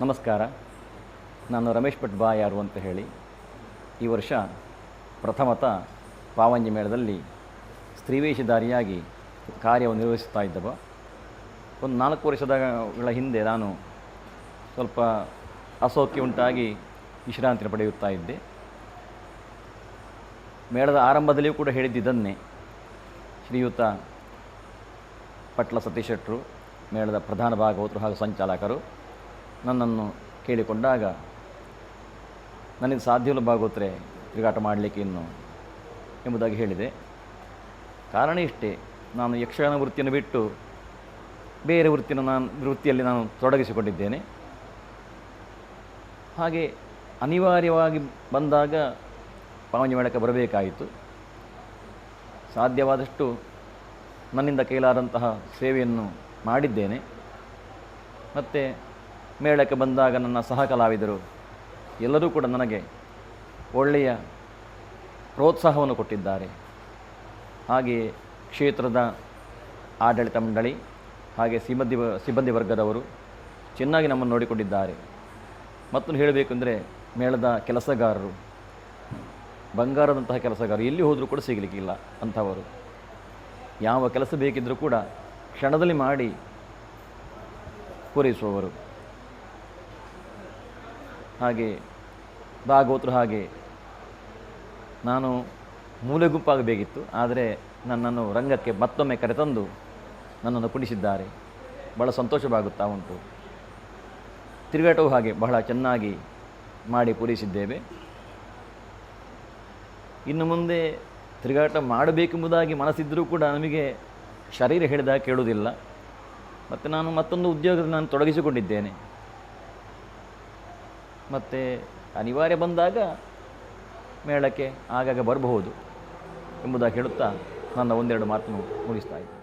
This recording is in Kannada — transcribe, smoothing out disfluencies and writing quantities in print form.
ನಮಸ್ಕಾರ. ನಾನು ರಮೇಶ್ ಭಟ್ ಬಾಯಾರು ಅಂತ ಹೇಳಿ ಈ ವರ್ಷ ಪ್ರಥಮತಃ ಪಾವಂಜಿ ಮೇಳದಲ್ಲಿ ಸ್ತ್ರೀವೇಷಧಾರಿಯಾಗಿ ಕಾರ್ಯವನ್ನು ನಿರ್ವಹಿಸ್ತಾ ಇದ್ದವ. ಒಂದು 4 ವರ್ಷಗಳ ಹಿಂದೆ ನಾನು ಸ್ವಲ್ಪ ಅಸೌಖ್ಯ ಉಂಟಾಗಿ ವಿಶ್ರಾಂತಿ ಪಡೆಯುತ್ತಾ ಇದ್ದೆ. ಮೇಳದ ಆರಂಭದಲ್ಲಿಯೂ ಕೂಡ ಹೇಳಿದ್ದನ್ನೇ ಶ್ರೀಯುತ ಪಟ್ಲ ಸತೀಶ್ ಶೆಟ್ಟರು, ಮೇಳದ ಪ್ರಧಾನ ಭಾಗವತರು ಹಾಗೂ ಸಂಚಾಲಕರು ನನ್ನನ್ನು ಕೇಳಿಕೊಂಡಾಗ ನನಗೆ ಸಾಧ್ಯವಿಲ್ಲ ಭಾಗವತರೆ ತಿರುಗಾಟ ಮಾಡಲಿಕ್ಕೆ ಇನ್ನು ಎಂಬುದಾಗಿ ಹೇಳಿದೆ. ಕಾರಣ ಇಷ್ಟೇ, ನಾನು ಯಕ್ಷಗಾನ ವೃತ್ತಿಯನ್ನು ಬಿಟ್ಟು ಬೇರೆ ವೃತ್ತಿಯಲ್ಲಿ ನಾನು ತೊಡಗಿಸಿಕೊಂಡಿದ್ದೇನೆ. ಹಾಗೆ ಅನಿವಾರ್ಯವಾಗಿ ಬಂದಾಗ ಪಾವಂಜಿ ಮೇಳಕ್ಕೆ ಬರಬೇಕಾಯಿತು. ಸಾಧ್ಯವಾದಷ್ಟು ನನ್ನಿಂದ ಕೈಲಾದಂತಹ ಸೇವೆಯನ್ನು ಮಾಡಿದ್ದೇನೆ. ಮತ್ತು ಮೇಳಕ್ಕೆ ಬಂದಾಗ ನನ್ನ ಸಹ ಕಲಾವಿದರು ಎಲ್ಲರೂ ಕೂಡ ನನಗೆ ಒಳ್ಳೆಯ ಪ್ರೋತ್ಸಾಹವನ್ನು ಕೊಟ್ಟಿದ್ದಾರೆ. ಹಾಗೆಯೇ ಕ್ಷೇತ್ರದ ಆಡಳಿತ ಮಂಡಳಿ ಹಾಗೆ ಸಿಬ್ಬಂದಿ ವರ್ಗದವರು ಚೆನ್ನಾಗಿ ನಮ್ಮನ್ನು ನೋಡಿಕೊಂಡಿದ್ದಾರೆ. ಮತ್ತೊಂದು ಹೇಳಬೇಕೆಂದರೆ ಮೇಳದ ಕೆಲಸಗಾರರು ಬಂಗಾರದಂತಹ ಕೆಲಸಗಾರರು ಎಲ್ಲಿ ಹೋದರೂ ಕೂಡ ಸಿಗಲಿಕ್ಕಿಲ್ಲ ಅಂಥವರು. ಯಾವ ಕೆಲಸ ಬೇಕಿದ್ದರೂ ಕೂಡ ಕ್ಷಣದಲ್ಲಿ ಮಾಡಿ ಪೂರೈಸುವವರು. ಹಾಗೆ ಭಾಗವತರು ಹಾಗೆ ನಾನು ಮೂಲೆ ಗುಂಪಾಗಬೇಕಿತ್ತು, ಆದರೆ ನನ್ನನ್ನು ರಂಗಕ್ಕೆ ಮತ್ತೊಮ್ಮೆ ಕರೆತಂದು ನನ್ನನ್ನು ಕುಣಿಸಿದ್ದಾರೆ. ಬಹಳ ಸಂತೋಷವಾಗುತ್ತಾ ಉಂಟು. ತಿರುಗಾಟವು ಹಾಗೆ ಬಹಳ ಚೆನ್ನಾಗಿ ಮಾಡಿ ಪೂರೈಸಿದ್ದೇವೆ. ಇನ್ನು ಮುಂದೆ ತಿರುಗಾಟ ಮಾಡಬೇಕೆಂಬುದಾಗಿ ಮನಸ್ಸಿದ್ದರೂ ಕೂಡ ನಮಗೆ ಶರೀರ ಹೇಳಿದಾಗ ಕೇಳುವುದಿಲ್ಲ. ಮತ್ತು ನಾನು ಮತ್ತೊಂದು ಉದ್ಯೋಗದಲ್ಲಿ ನಾನು ತೊಡಗಿಸಿಕೊಂಡಿದ್ದೇನೆ. ಮತ್ತು ಅನಿವಾರ್ಯ ಬಂದಾಗ ಮೇಳಕ್ಕೆ ಆಗಾಗ ಬರಬಹುದು ಎಂಬುದಾಗಿ ಹೇಳುತ್ತಾ ನನ್ನ ಒಂದೆರಡು ಮಾತನ್ನು ಮುಗಿಸ್ತಾ ಇದ್ದೀನಿ.